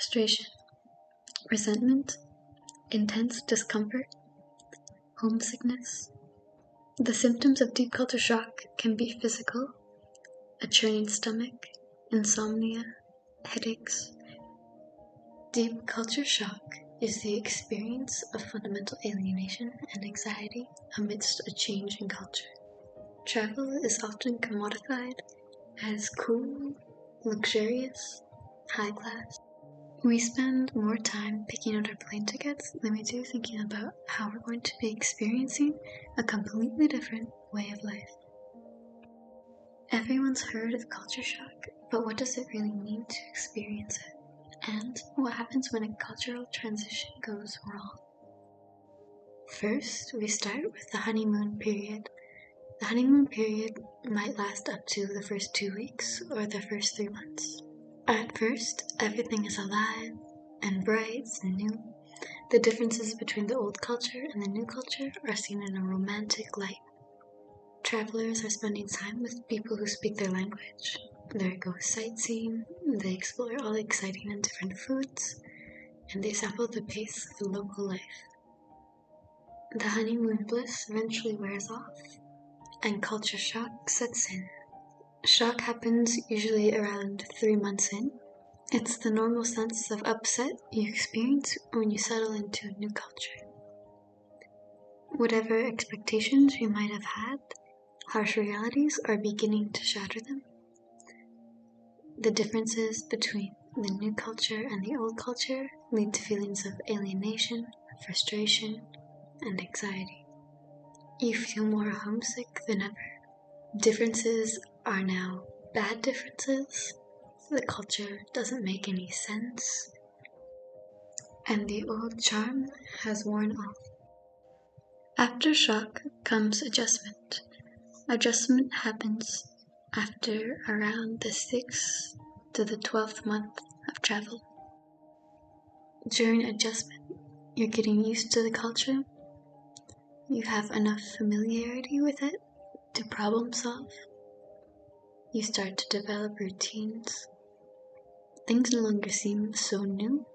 frustration, resentment, intense discomfort, homesickness. The symptoms of deep culture shock can be physical, a churning stomach, insomnia, headaches. Deep culture shock is the experience of fundamental alienation and anxiety amidst a change in culture. Travel is often commodified as cool, luxurious, high class. We spend more time picking out our plane tickets than we do thinking about how we're going to be experiencing a completely different way of life. Everyone's heard of culture shock, but what does it really mean to experience it? And what happens when a cultural transition goes wrong? First, we start with the honeymoon period. The honeymoon period might last up to the first 2 weeks or the first 3 months. At first, everything is alive and bright and new. The differences between the old culture and the new culture are seen in a romantic light. Travelers are spending time with people who speak their language. They go sightseeing, they explore all the exciting and different foods, and they sample the pace of the local life. The honeymoon bliss eventually wears off, and culture shock sets in. Shock happens usually around 3 months in. It's the normal sense of upset you experience when you settle into a new culture. Whatever expectations you might have had, harsh realities are beginning to shatter them. The differences between the new culture and the old culture lead to feelings of alienation, frustration, and anxiety. You feel more homesick than ever. Differences are now bad differences. The culture doesn't make any sense. And the old charm has worn off. After shock comes adjustment. Adjustment happens after around the 6th to the 12th month of travel. During adjustment, you're getting used to the culture. You have enough familiarity with it to problem solve. You start to develop routines. Things no longer seem so new.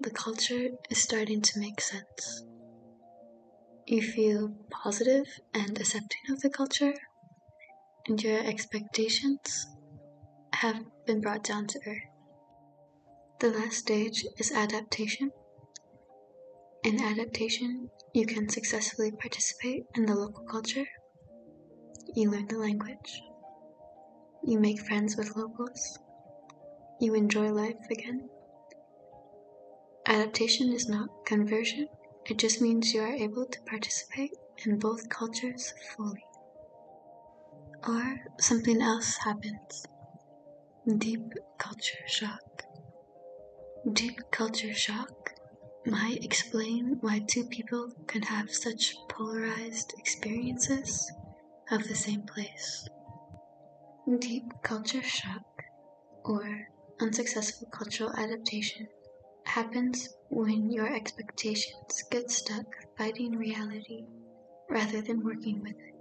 The culture is starting to make sense. You feel positive and accepting of the culture, and your expectations have been brought down to earth. The last stage is adaptation. In adaptation, you can successfully participate in the local culture. You learn the language. You make friends with locals. You enjoy life again. Adaptation is not conversion. It just means you are able to participate in both cultures fully. Or something else happens. Deep culture shock. Deep culture shock might explain why two people can have such polarized experiences of the same place. Deep culture shock, or unsuccessful cultural adaptation, happens when your expectations get stuck fighting reality rather than working with it.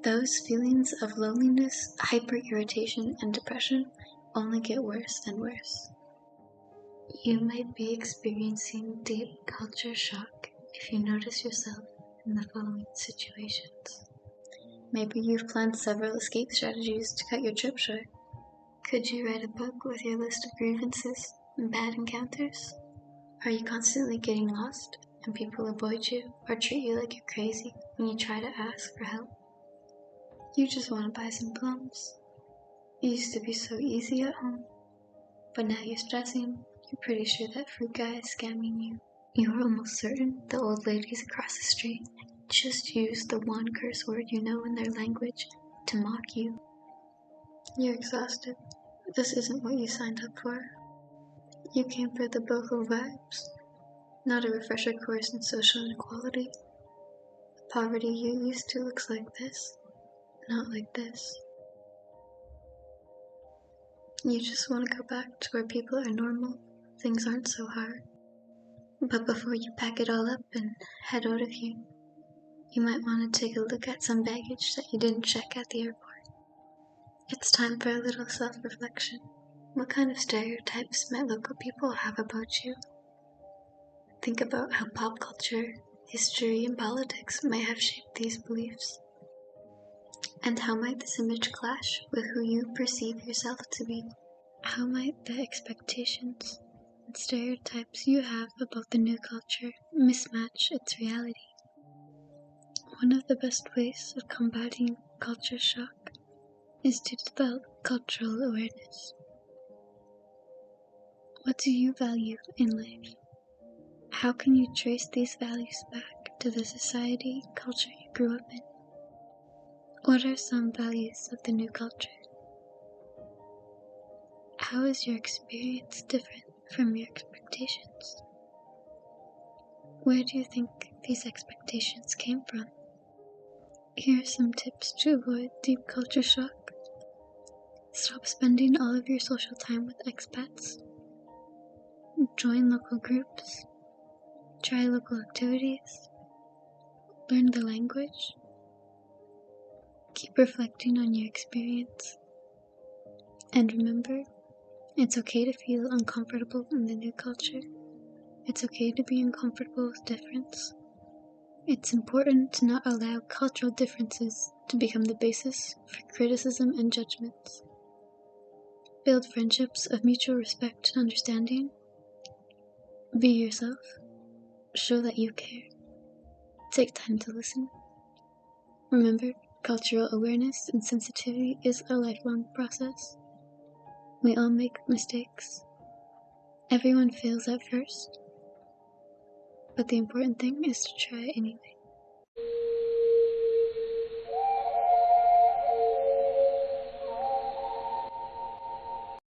Those feelings of loneliness, hyper-irritation, and depression only get worse and worse. You might be experiencing deep culture shock if you notice yourself in the following situations. Maybe you've planned several escape strategies to cut your trip short. Could you write a book with your list of grievances and bad encounters? Are you constantly getting lost and people avoid you or treat you like you're crazy when you try to ask for help? You just want to buy some plums. It used to be so easy at home, but now you're stressing. You're pretty sure that fruit guy is scamming you. You're almost certain the old ladies across the street just use the one curse word you know in their language to mock you. You're exhausted. This isn't what you signed up for. You came for the boho vibes, not a refresher course in social inequality. The poverty you used to looks like this, not like this. You just want to go back to where people are normal, things aren't so hard. But before you pack it all up and head out of here, you might want to take a look at some baggage that you didn't check at the airport. It's time for a little self-reflection. What kind of stereotypes might local people have about you? Think about how pop culture, history, and politics might have shaped these beliefs. And how might this image clash with who you perceive yourself to be? How might the expectations and stereotypes you have about the new culture mismatch its reality? One of the best ways of combating culture shock is to develop cultural awareness. What do you value in life? How can you trace these values back to the society and culture you grew up in? What are some values of the new culture? How is your experience different from your expectations? Where do you think these expectations came from? Here are some tips to avoid deep culture shock. Stop spending all of your social time with expats. Join local groups. Try local activities. Learn the language. Keep reflecting on your experience. And remember, it's okay to feel uncomfortable in the new culture. It's okay to be uncomfortable with difference. It's important to not allow cultural differences to become the basis for criticism and judgments. Build friendships of mutual respect and understanding. Be yourself. Show that you care. Take time to listen. Remember, cultural awareness and sensitivity is a lifelong process. We all make mistakes. Everyone fails at first. But the important thing is to try anyway.